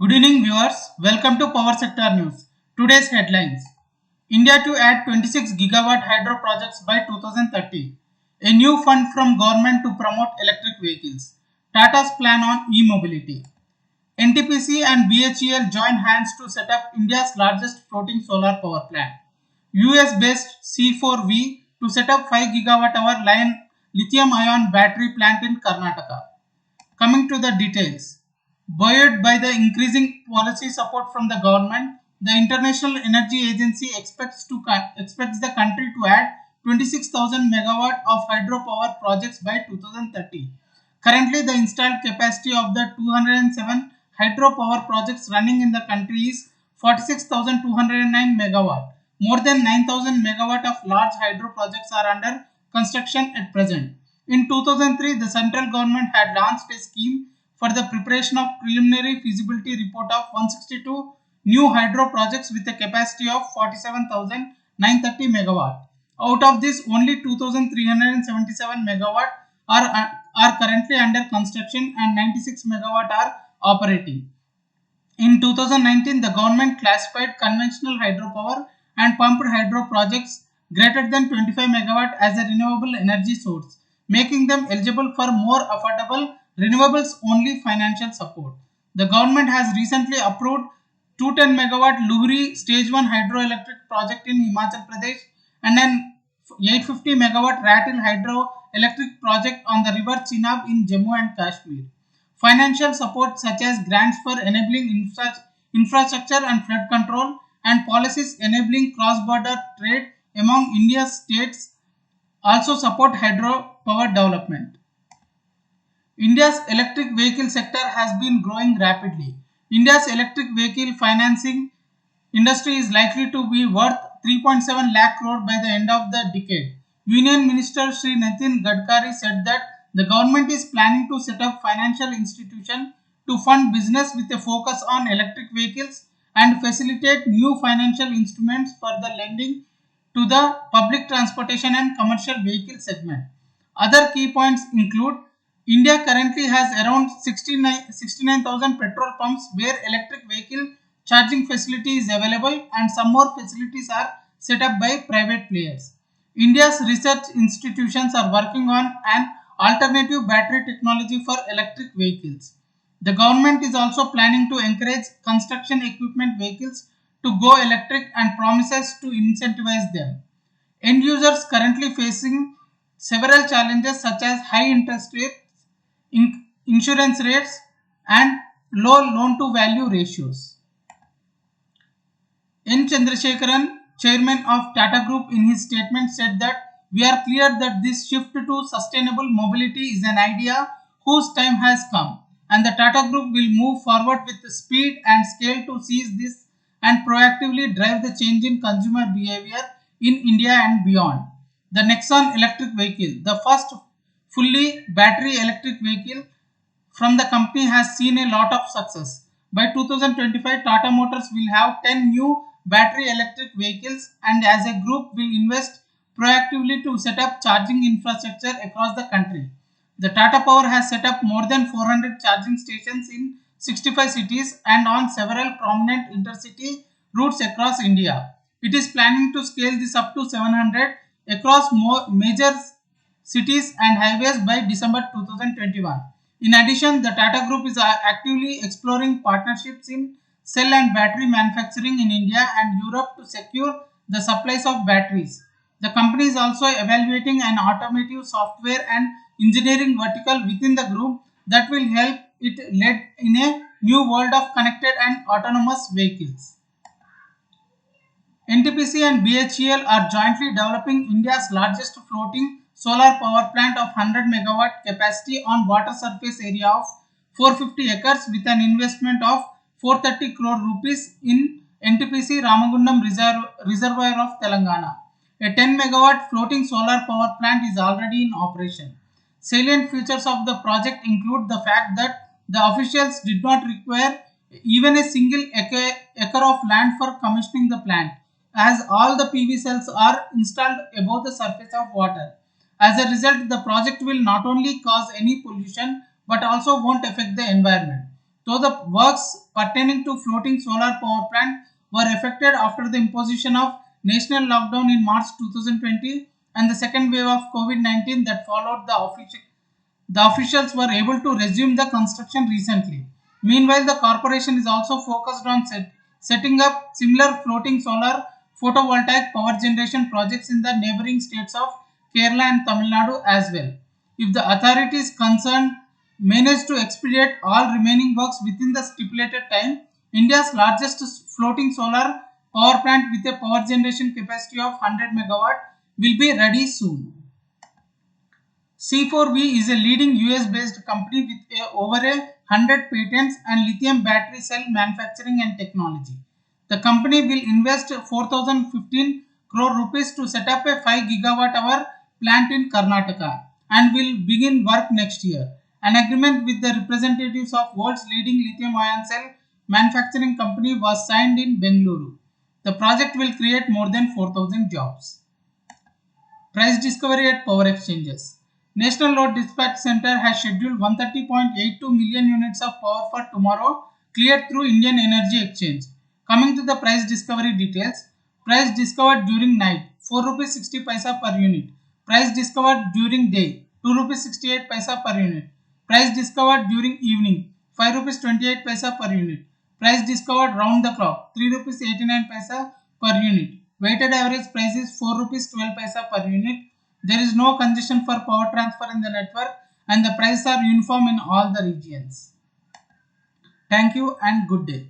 Good evening viewers, welcome to Power Sector News. Today's headlines. India to add 26 gigawatt hydro projects by 2030. A new fund from government to promote electric vehicles. Tata's plan on e-mobility. NTPC and BHEL join hands to set up India's largest floating solar power plant. US-based C4V to set up 5 gigawatt hour lithium-ion battery plant in Karnataka. Coming to the details. Buoyed by the increasing policy support from the government, the International Energy Agency expects the country to add 26,000 megawatt of hydropower projects by 2030. Currently, the installed capacity of the 207 hydropower projects running in the country is 46,209 megawatt. More than 9,000 megawatt of large hydro projects are under construction at present. In 2003, the central government had launched a scheme for the preparation of preliminary feasibility report of 162 new hydro projects with a capacity of 47,930 megawatt. Out of this, only 2,377 megawatt are currently under construction and 96 megawatt are operating. In 2019, the government classified conventional hydropower and pumped hydro projects greater than 25 megawatt as a renewable energy source, making them eligible for more affordable renewables only financial support. The government has recently approved 210 megawatt Luhri stage 1 hydroelectric project in Himachal Pradesh and an 850 megawatt Ratil hydroelectric project on the river Chenab in Jammu and Kashmir. Financial support such as grants for enabling infrastructure and flood control and policies enabling cross-border trade among India's states also support hydropower development. India's electric vehicle sector has been growing rapidly. India's electric vehicle financing industry is likely to be worth 3.7 lakh crore by the end of the decade. Union Minister Shri Nitin Gadkari said that the government is planning to set up financial institution to fund business with a focus on electric vehicles and facilitate new financial instruments for the lending to the public transportation and commercial vehicle segment. Other key points include India currently has around 69,000 petrol pumps where electric vehicle charging facility is available and some more facilities are set up by private players. India's research institutions are working on an alternative battery technology for electric vehicles. The government is also planning to encourage construction equipment vehicles to go electric and promises to incentivize them. End users currently facing several challenges such as high interest rates, insurance rates and low loan to value ratios. N. Chandrasekaran, chairman of Tata Group, in his statement said that we are clear that this shift to sustainable mobility is an idea whose time has come and the Tata Group will move forward with speed and scale to seize this and proactively drive the change in consumer behavior in India and beyond. The Nexon electric vehicle, the first fully battery electric vehicle from the company, has seen a lot of success. By 2025, Tata Motors will have 10 new battery electric vehicles and as a group will invest proactively to set up charging infrastructure across the country. The Tata Power has set up more than 400 charging stations in 65 cities and on several prominent intercity routes across India. It is planning to scale this up to 700 across major cities and highways by December 2021. In addition, the Tata Group is actively exploring partnerships in cell and battery manufacturing in India and Europe to secure the supplies of batteries. The company is also evaluating an automotive software and engineering vertical within the group that will help it lead in a new world of connected and autonomous vehicles. NTPC and BHEL are jointly developing India's largest floating solar power plant of 100 megawatt capacity on water surface area of 450 acres with an investment of 430 crore rupees in NTPC Ramagundam Reservoir of Telangana. A 10 megawatt floating solar power plant is already in operation. Salient features of the project include the fact that the officials did not require even a single acre of land for commissioning the plant, as all the PV cells are installed above the surface of water. As a result, the project will not only cause any pollution but also won't affect the environment. though the works pertaining to floating solar power plant were affected after the imposition of national lockdown in March 2020 and the second wave of COVID-19 that followed. The officials were able to resume the construction recently. Meanwhile, the corporation is also focused on setting up similar floating solar photovoltaic power generation projects in the neighboring states of Kerala and Tamil Nadu as well. If the authorities concerned manage to expedite all remaining works within the stipulated time, India's largest floating solar power plant with a power generation capacity of 100 megawatt will be ready soon. C4V is a leading US-based company with over 100 patents and lithium battery cell manufacturing and technology. The company will invest 4,015 crore rupees to set up a 5 gigawatt hour plant in Karnataka and will begin work next year. An agreement with the representatives of world's leading lithium ion cell manufacturing company was signed in Bengaluru. The project will create more than 4,000 jobs. Price discovery at power exchanges. National Load Dispatch Center has scheduled 130.82 million units of power for tomorrow, cleared through Indian Energy Exchange. Coming to the price discovery details, price discovered during night 4 rupees 60 paisa per unit. Price discovered during day 2 rupees 68 paisa per unit. Price discovered during evening 5 rupees 28 paisa per unit. Price discovered round the clock 3 rupees 89 paisa per unit. Weighted average price is 4 rupees 12 paisa per unit. There is no congestion for power transfer in the network and the prices are uniform in all the regions. Thank you and good day.